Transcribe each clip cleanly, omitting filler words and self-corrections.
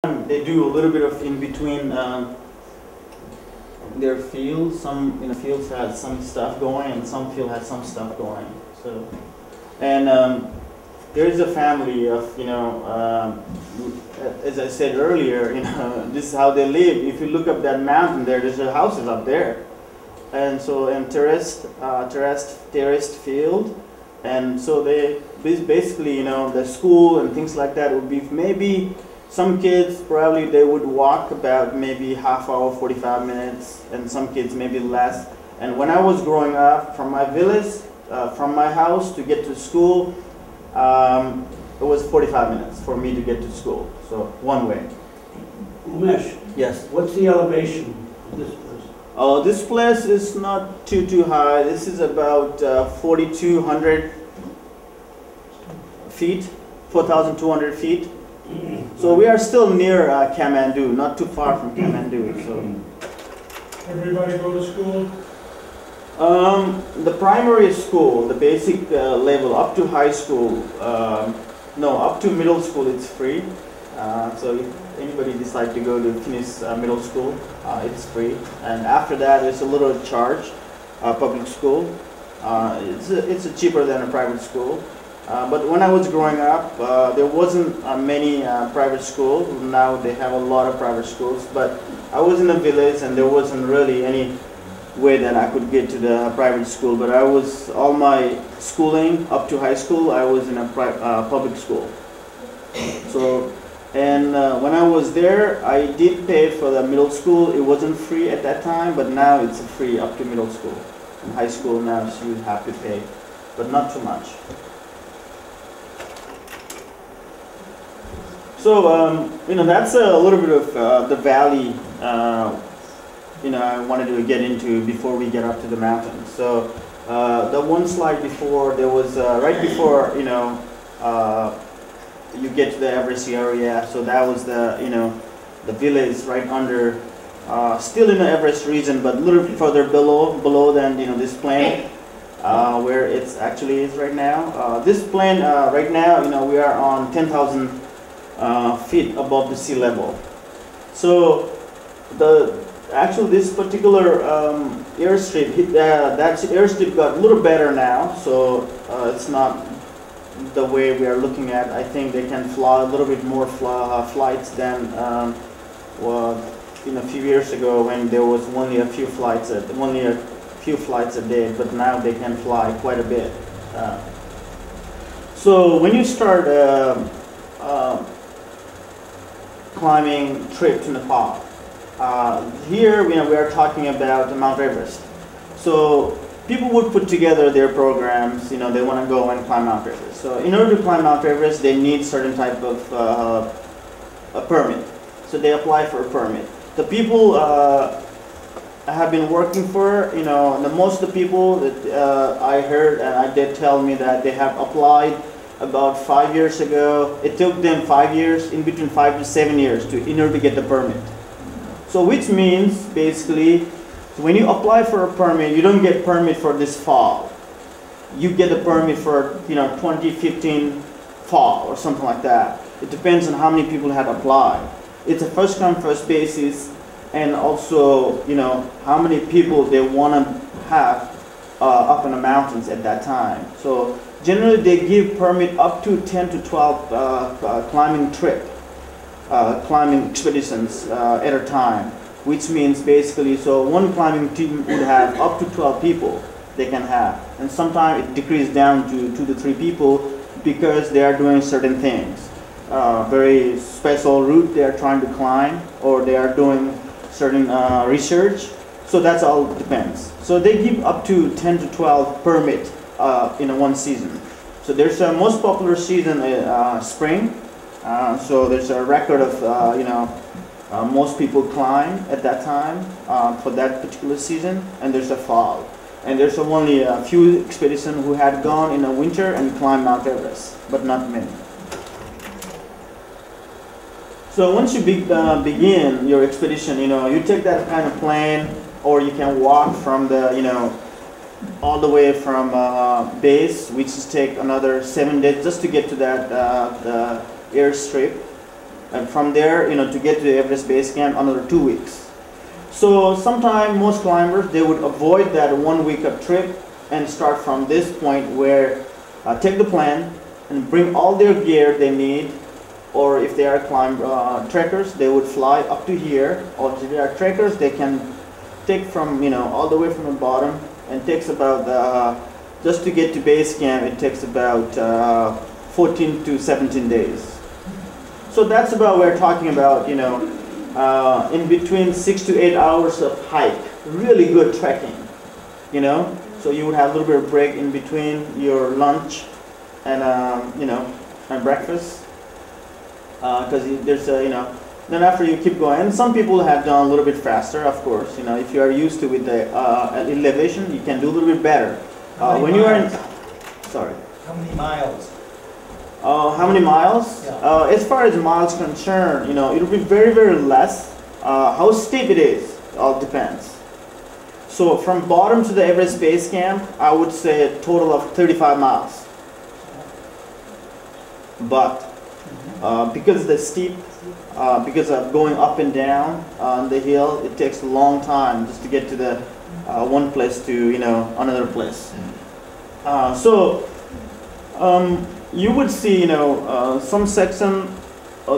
They do a little bit of in between their fields. Some fields had some stuff going, and some field had some stuff going. So, and there is a family of as I said earlier, this is how they live. If you look up that mountain there, there's houses up there, and so terraced field, and so they basically the school and things like that would be maybe. Some kids probably they would walk about maybe half hour, 45 minutes, and some kids maybe less. And when I was growing up, from my village, from my house to get to school, it was 45 minutes for me to get to school. So one way. Umesh, yes. What's the elevation of this place? Oh, this place is not too high. This is about 4,200 feet, 4,200 feet. So we are still near Kathmandu, not too far from Kathmandu. So everybody go to school? The primary school, the basic level, up to high school, no, up to middle school, it's free. So if anybody decides to go to finish middle school, it's free. And after that, it's a little charge. Public school, it's cheaper than a private school. But when I was growing up, there wasn't many private schools. Now they have a lot of private schools. But I was in a village, and there wasn't really any way that I could get to the private school. But I was all my schooling up to high school. I was in a public school. So, and when I was there, I did pay for the middle school. It wasn't free at that time, but now it's free up to middle school. In high school now, so you have to pay, but not too much. So, that's a little bit of the valley, I wanted to get into before we get up to the mountains. So, the one slide before, there was, right before, you get to the Everest area, so that was the, the village right under, still in the Everest region, but a little bit further below than, this plain, where it actually is right now. This plain, right now, we are on 10,000 feet above the sea level. So this particular airstrip, that airstrip got a little better now. So it's not the way we are looking at. I think they can fly a little bit more flights than a few years ago when there was only a few flights a day. But now they can fly quite a bit. So when you start climbing trip to Nepal. Here, we are talking about Mount Everest. So people would put together their programs. They want to go and climb Mount Everest. So in order to climb Mount Everest, they need certain type of a permit. So they apply for a permit. The people have been working for, most of the people that I heard, and they tell me that they have applied about 5 years ago. It took them 5 years, in between 5 to 7 years in order to get the permit. So which means basically, when you apply for a permit, you don't get permit for this fall. You get the permit for 2015 fall or something like that. It depends on how many people had applied. It's a first come first basis, and also how many people they want to have up in the mountains at that time. So generally, they give permit up to 10 to 12 climbing expeditions at a time, which means basically, so one climbing team would have up to 12 people they can have, and sometimes it decreases down to 2 to 3 people because they are doing certain things, very special route they are trying to climb, or they are doing certain research. So that's all depends. So they give up to 10 to 12 permit in one season. So there's a most popular season spring. So there's a record of most people climb at that time for that particular season, and there's a fall. And there's only a few expeditions who had gone in the winter and climbed Mount Everest, but not many. So once you begin your expedition, you take that kind of plane, or you can walk from the all the way from base, which is take another 7 days just to get to that the airstrip. and from there, to get to the Everest base camp, another 2 weeks. So sometimes most climbers, they would avoid that 1 week of trip and start from this point where take the plane and bring all their gear they need, or if they are trekkers, they would fly up to here, or if they are trekkers, they can take from all the way from the bottom, and it takes about just to get to base camp, it takes about 14 to 17 days. So that's about we're talking about in between 6 to 8 hours of hike, really good trekking, so you would have a little bit of break in between your lunch and and breakfast, because there's then after you keep going. And some people have done a little bit faster, of course. If you are used to with the elevation, you can do a little bit better. When you are in, sorry. How many miles? How many miles? Yeah. As far as miles concerned, it'll be very, very less. How steep it is, all depends. So from bottom to the Everest base camp, I would say a total of 35 miles. But because the steep, because of going up and down on the hill, it takes a long time just to get to the one place to another place. You would see some section.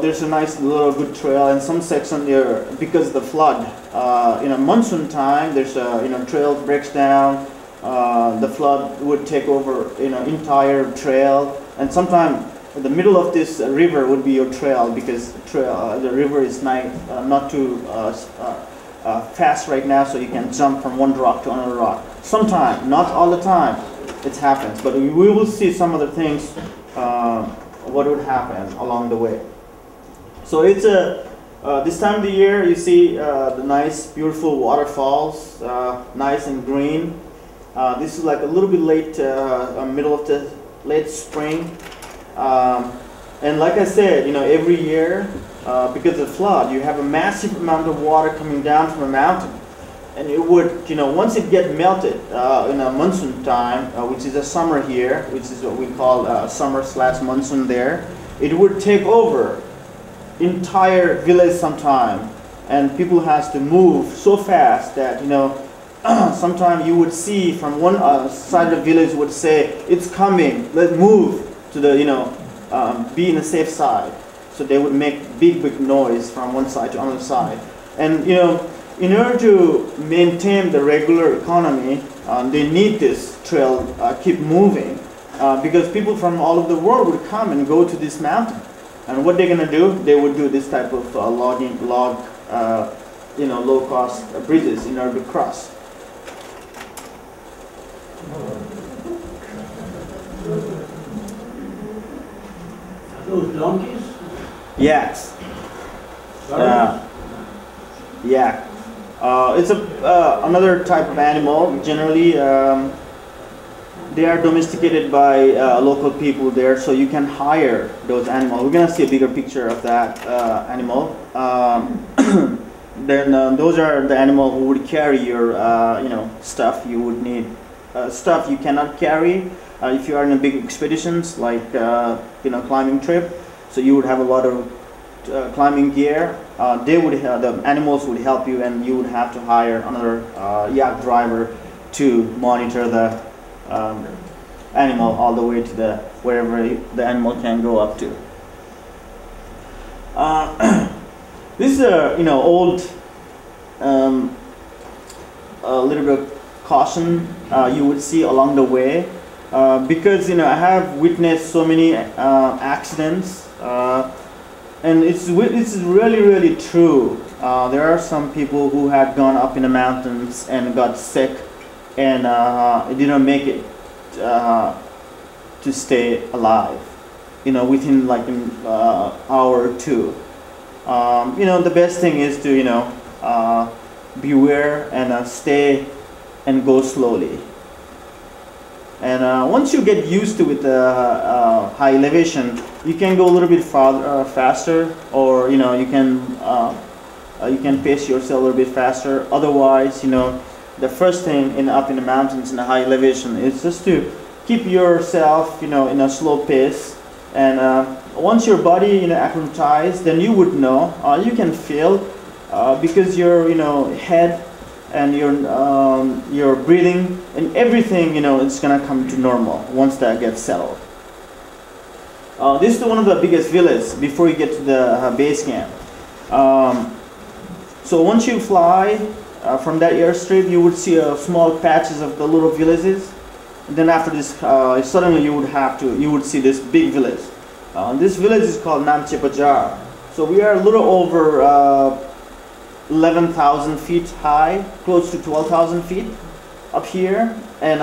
There's a nice little good trail, and some section there because of the flood. Monsoon time, there's a trail breaks down. The flood would take over entire trail, and sometimes the middle of this river would be your trail, because the river is not too fast right now, so you can jump from one rock to another rock. Sometimes, not all the time, it happens, but we will see some other things, what would happen along the way. So it's this time of the year, you see the nice, beautiful waterfalls, nice and green. This is like a little bit late, middle of the late spring. And like I said, every year, because of flood, you have a massive amount of water coming down from a mountain. And it would, once it gets melted in a monsoon time, which is a summer here, which is what we call summer/monsoon there, it would take over entire village sometime. And people has to move so fast that, sometimes you would see from one side of the village would say, it's coming, let's move to the, be in the safe side. So they would make big noise from one side to another side. And, in order to maintain the regular economy, they need this trail keep moving, because people from all over the world would come and go to this mountain. And what they're gonna do, they would do this type of low-cost bridges in order to cross. Those donkeys? Yes. Sorry? Yeah. It's another type of animal. Generally, they are domesticated by local people there, so you can hire those animals. We're gonna see a bigger picture of that animal. Then those are the animals who would carry your, stuff you would need. Stuff you cannot carry if you are in a big expeditions, like climbing trip. So you would have a lot of climbing gear. The animals would help you, and you would have to hire another yacht driver to monitor the animal all the way to wherever the animal can go up to. This is a old a little bit of caution you would see along the way, because I have witnessed so many accidents, and it's really true. There are some people who had gone up in the mountains and got sick, and didn't make it to stay alive, within like an hour or two. The best thing is to beware and stay and go slowly. And once you get used to with high elevation, you can go a little bit farther, faster, or you can pace yourself a little bit faster. Otherwise, the first thing up in the mountains in the high elevation is just to keep yourself, in a slow pace, and once your body acclimatized, then you would know. You can feel because your head and your breathing and everything it's gonna come to normal once that gets settled. This is one of the biggest villages before you get to the base camp. So once you fly from that airstrip, you would see small patches of the little villages. And then after this, suddenly you would see this big village. This village is called Namche Bajar. So we are a little over 11,000 feet high, close to 12,000 feet up here. And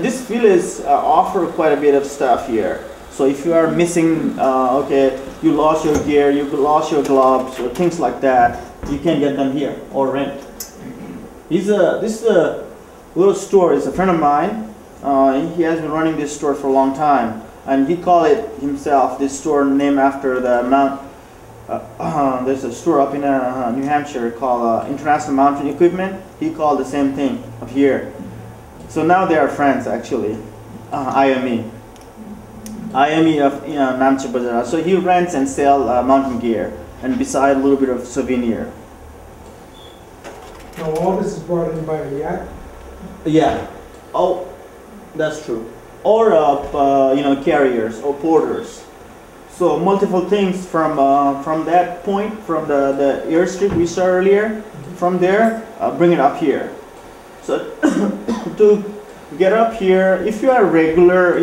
this village offer quite a bit of stuff here. So if you are missing, you lost your gear, you lost your gloves or things like that, you can get them here or rent. This is a little store. It's a friend of mine. He has been running this store for a long time, and he called it himself, this store named after the mount. There's a store up in New Hampshire called International Mountain Equipment. He called the same thing up here. So now they are friends actually. IME of Namche Bazaar. So he rents and sells mountain gear, and beside a little bit of souvenir. Now all this is brought in by a yacht? Yeah. Oh, that's true. Or carriers or porters. So multiple things from that point, from the airstrip we saw earlier. From there, bring it up here. So to get up here, if you are regular,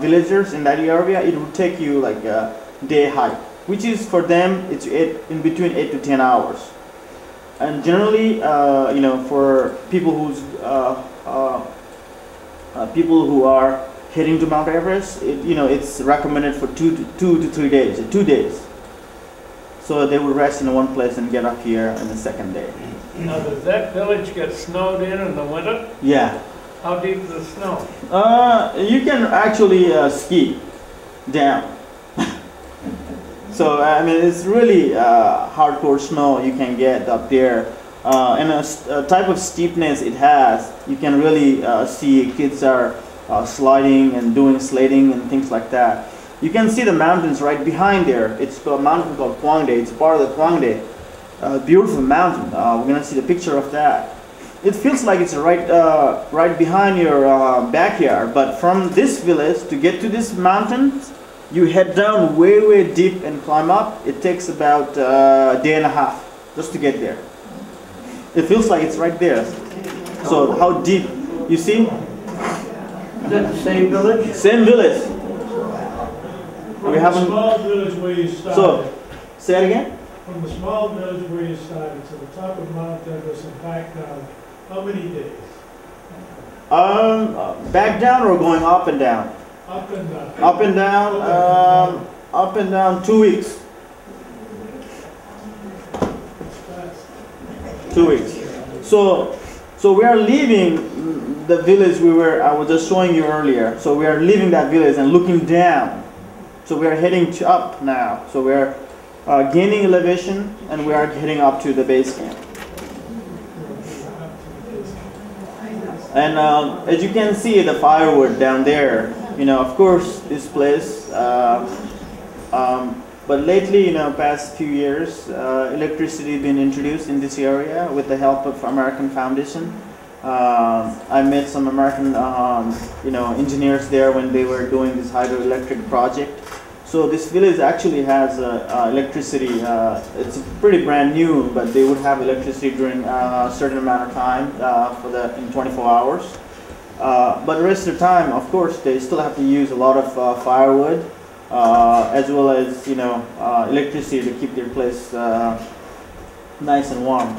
villagers in that area, it would take you like a day hike, which is for them it's in between 8 to 10 hours. And generally, for people who are heading to Mount Everest, it's recommended for 2 to 3 days, 2 days. So they would rest in one place and get up here on the second day. Now, does that village get snowed in the winter? Yeah. How deep is the snow? You can actually ski down. So I mean, it's really hardcore snow you can get up there, and a type of steepness it has. You can really see kids are sliding and doing sledding and things like that. You can see the mountains right behind there. It's a mountain called Kwangde. It's part of the Kwangde. Beautiful mountain. We're gonna see the picture of that. It feels like it's right behind your backyard. But from this village to get to this mountains, you head down way deep and climb up. It takes about a day and a half just to get there. It feels like it's right there. So how deep? You see? Is that the same village? Same village. From the small village where you started. So, say it again? From the small village where you started to the top of Mount Everest and back down, how many days? Back down or going up and down? Up and down. Up and down 2 weeks. 2 weeks. So we are leaving the village I was just showing you earlier. So we are leaving that village and looking down. So we are heading up now. So we are gaining elevation and we are heading up to the base camp. And as you can see, the firewood down there. Of course, this place. But lately, past few years, electricity been introduced in this area with the help of American Foundation. I met some American, engineers there when they were doing this hydroelectric project. So this village actually has electricity. It's pretty brand new, but they would have electricity during a certain amount of time in 24 hours. But the rest of the time, of course, they still have to use a lot of firewood, as well as electricity to keep their place nice and warm.